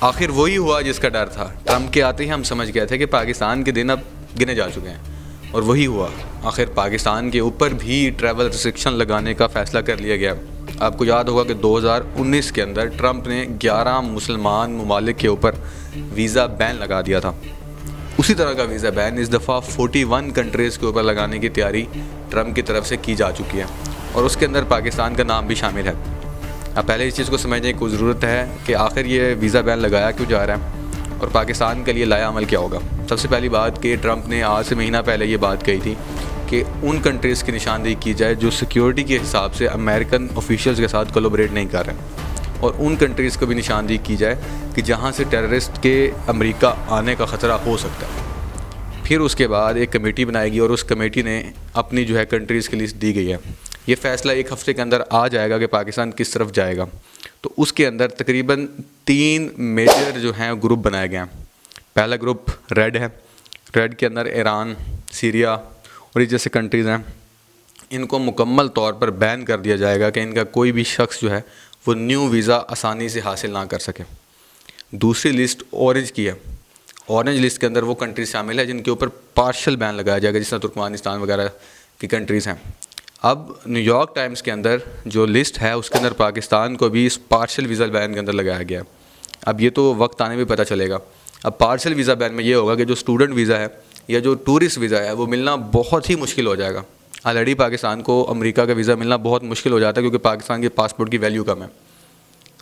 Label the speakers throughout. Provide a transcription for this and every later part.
Speaker 1: آخر وہی ہوا جس کا ڈر تھا. ٹرمپ کے آتے ہی ہم سمجھ گئے تھے کہ پاکستان کے دن اب گنے جا چکے ہیں, اور وہی ہوا. آخر پاکستان کے اوپر بھی ٹریول ریسٹرکشن لگانے کا فیصلہ کر لیا گیا. آپ کو یاد ہوگا کہ 2019 کے اندر ٹرمپ نے 11 مسلمان ممالک کے اوپر ویزا بین لگا دیا تھا. اسی طرح کا ویزا بین اس دفعہ 41 کنٹریز کے اوپر لگانے کی تیاری ٹرمپ کی طرف سے کی جا چکی ہے, اور اس کے اندر پاکستان کا نام بھی شامل ہے. اب پہلے اس چیز کو سمجھنے کی ضرورت ہے کہ آخر یہ ویزا بین لگایا کیوں جا رہا ہے, اور پاکستان کے لیے لایا عمل کیا ہوگا. سب سے پہلی بات کہ ٹرمپ نے آج سے مہینہ پہلے یہ بات کہی تھی کہ ان کنٹریز کی نشاندہی کی جائے جو سیکیورٹی کے حساب سے امریکن آفیشلز کے ساتھ کولابریٹ نہیں کر رہے ہیں, اور ان کنٹریز کو بھی نشاندہی کی جائے کہ جہاں سے ٹیررسٹ کے امریکہ آنے کا خطرہ ہو سکتا ہے. پھر اس کے بعد ایک کمیٹی بنائے گی, اور اس کمیٹی نے اپنی جو ہے کنٹریز کی لسٹ دی گئی ہے. یہ فیصلہ ایک ہفتے کے اندر آ جائے گا کہ پاکستان کس طرف جائے گا. تو اس کے اندر تقریباً 3 میجر جو ہیں گروپ بنائے گئے ہیں. پہلا گروپ ریڈ ہے. ریڈ کے اندر ایران, سیریا اور یہ جیسے کنٹریز ہیں, ان کو مکمل طور پر بین کر دیا جائے گا کہ ان کا کوئی بھی شخص جو ہے وہ نیو ویزا آسانی سے حاصل نہ کر سکے. دوسری لسٹ اورنج کی ہے. اورنج لسٹ کے اندر وہ کنٹریز شامل ہے جن کے اوپر پارشل بین لگایا جائے گا, جس طرح ترکمانستان وغیرہ کی کنٹریز ہیں. اب نیو یارک ٹائمز کے اندر جو لسٹ ہے اس کے اندر پاکستان کو بھی اس پارشل ویزا بین کے اندر لگایا گیا. اب یہ تو وقت آنے پہ پتہ چلے گا. اب پارشل ویزا بین میں یہ ہوگا کہ جو اسٹوڈنٹ ویزا ہے یا جو ٹورسٹ ویزا ہے وہ ملنا بہت ہی مشکل ہو جائے گا. آلریڈی پاکستان کو امریکہ کا ویزا ملنا بہت مشکل ہو جاتا ہے کیونکہ پاکستان کے پاسپورٹ کی ویلیو کم ہے,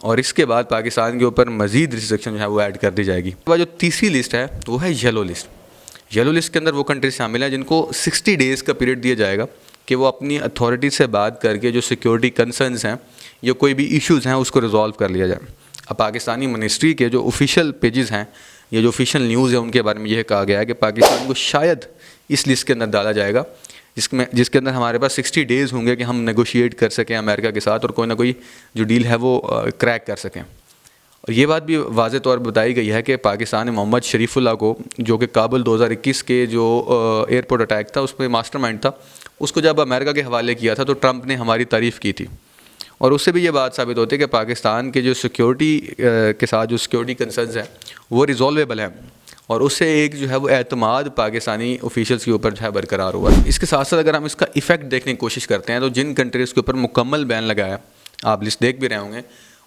Speaker 1: اور اس کے بعد پاکستان کے اوپر مزید ریسٹرکشن جو ہے وہ ایڈ کر دی جائے گی. جو تیسری لسٹ ہے وہ ہے یلو لسٹ. یلو لسٹ کے اندر وہ کنٹریز شامل ہیں جن کو 60 ڈیز کا پیریڈ دیا جائے گا کہ وہ اپنی اتھارٹی سے بات کر کے جو سیکیورٹی کنسرنز ہیں یا کوئی بھی ایشوز ہیں اس کو ریزالو کر لیا جائے. اب پاکستانی منسٹری کے جو آفیشیل پیجز ہیں یا جو آفیشیل نیوز ہے ان کے بارے میں یہ کہا گیا ہے کہ پاکستان کو شاید اس لسٹ کے اندر ڈالا جائے گا جس کے اندر ہمارے پاس 60 ڈیز ہوں گے کہ ہم نیگوشیٹ کر سکیں امریکہ کے ساتھ اور کوئی نہ کوئی جو ڈیل ہے وہ کریک کر سکیں. اور یہ بات بھی واضح طور پر بتائی گئی ہے کہ پاکستان نے محمد شریف اللہ کو, جو کہ کابل 2021 کے جو ایئرپورٹ اٹیک تھا اس پہ ماسٹر مائنڈ تھا, اس کو جب امریکہ کے حوالے کیا تھا تو ٹرمپ نے ہماری تعریف کی تھی. اور اس سے بھی یہ بات ثابت ہوتی ہے کہ پاکستان کے جو سیکیورٹی کے ساتھ جو سیکیورٹی کنسرنز ہیں وہ ریزالویبل ہیں, اور اس سے ایک جو ہے وہ اعتماد پاکستانی آفیشلز کے اوپر جو ہے برقرار ہوا ہے. اس کے ساتھ ساتھ اگر ہم اس کا ایفیکٹ دیکھنے کی کوشش کرتے ہیں تو جن کنٹریز کے اوپر مکمل بین لگایا, آپ لسٹ دیکھ بھی رہے ہوں گے,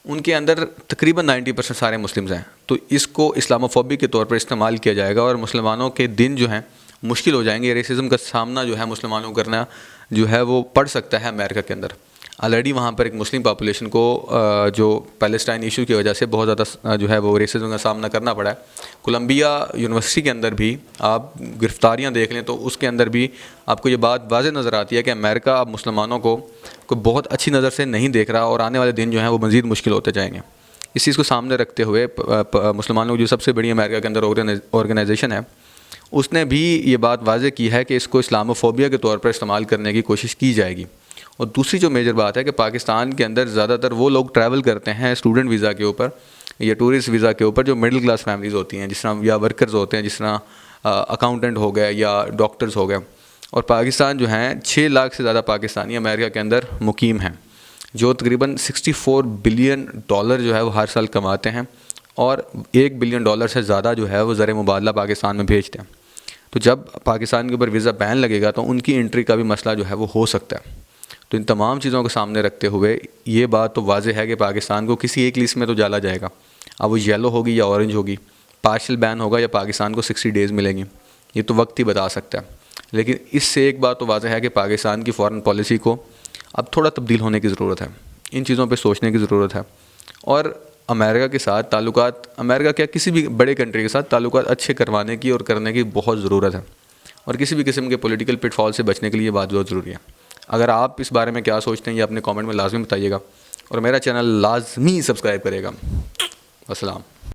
Speaker 1: ان کے اندر تقریباً 90% سارے مسلمز ہیں. تو اس کو اسلاموفوبی کے طور پر استعمال کیا جائے گا اور مسلمانوں کے دن جو ہیں مشکل ہو جائیں گے. ریسزم کا سامنا جو ہے مسلمانوں کو کرنا جو ہے وہ پڑ سکتا ہے امریکہ کے اندر. آلریڈی وہاں پر ایک مسلم پاپولیشن کو جو پیلسٹائن ایشو کی وجہ سے بہت زیادہ جو ہے وہ ریسزم کا سامنا کرنا پڑا ہے. کولمبیا یونیورسٹی کے اندر بھی آپ گرفتاریاں دیکھ لیں تو اس کے اندر بھی آپ کو یہ بات واضح نظر آتی ہے کہ امریکہ اب مسلمانوں کو بہت اچھی نظر سے نہیں دیکھ رہا, اور آنے والے دن جو ہیں وہ مزید مشکل ہوتے جائیں گے. اس چیز کو سامنے رکھتے ہوئے مسلمانوں کی جو سب سے بڑی امریکہ کے اندر آرگنائزیشن ہے اس نے بھی یہ بات واضح کی ہے کہ اس کو اسلاموفوبیا کے طور پر استعمال کرنے کی کوشش کی جائے گی. اور دوسری جو میجر بات ہے کہ پاکستان کے اندر زیادہ تر وہ لوگ ٹریول کرتے ہیں اسٹوڈنٹ ویزا کے اوپر یا ٹورسٹ ویزا کے اوپر جو مڈل کلاس فیملیز ہوتی ہیں, جس طرح یا ورکرز ہوتے ہیں, جس طرح اکاؤنٹنٹ ہو گئے یا ڈاکٹرز ہو گئے. اور پاکستان جو ہیں 6 لاکھ سے زیادہ پاکستانی امریکہ کے اندر مقیم ہیں جو تقریباً $64 بلین جو ہے وہ ہر سال کماتے ہیں, اور $1 بلین سے زیادہ جو ہے وہ زر مبادلہ پاکستان میں بھیجتے ہیں. تو جب پاکستان کے اوپر ویزا بین لگے گا تو ان کی انٹری کا بھی مسئلہ جو ہے وہ ہو سکتا ہے. تو ان تمام چیزوں کو سامنے رکھتے ہوئے یہ بات تو واضح ہے کہ پاکستان کو کسی ایک لسٹ میں تو ڈالا جائے گا. اب وہ یلو ہوگی یا اورنج ہوگی, پارشل بین ہوگا یا پاکستان کو 60 ڈیز ملیں گی, یہ تو وقت ہی بتا سکتا ہے. لیکن اس سے ایک بات تو واضح ہے کہ پاکستان کی فارن پالیسی کو اب تھوڑا تبدیل ہونے کی ضرورت ہے, ان چیزوں پہ سوچنے کی ضرورت ہے. اور امریکہ کے ساتھ تعلقات, امریکہ کیا کسی بھی بڑے کنٹری کے ساتھ تعلقات اچھے کروانے کی اور کرنے کی بہت ضرورت ہے, اور کسی بھی قسم کے پولیٹیکل پٹ فال سے بچنے کے لیے یہ بات بہت ضروری ہے. اگر آپ اس بارے میں کیا سوچتے ہیں یہ اپنے کامنٹ میں لازمی بتائیے گا, اور میرا چینل لازمی سبسکرائب کرے گا. السلام.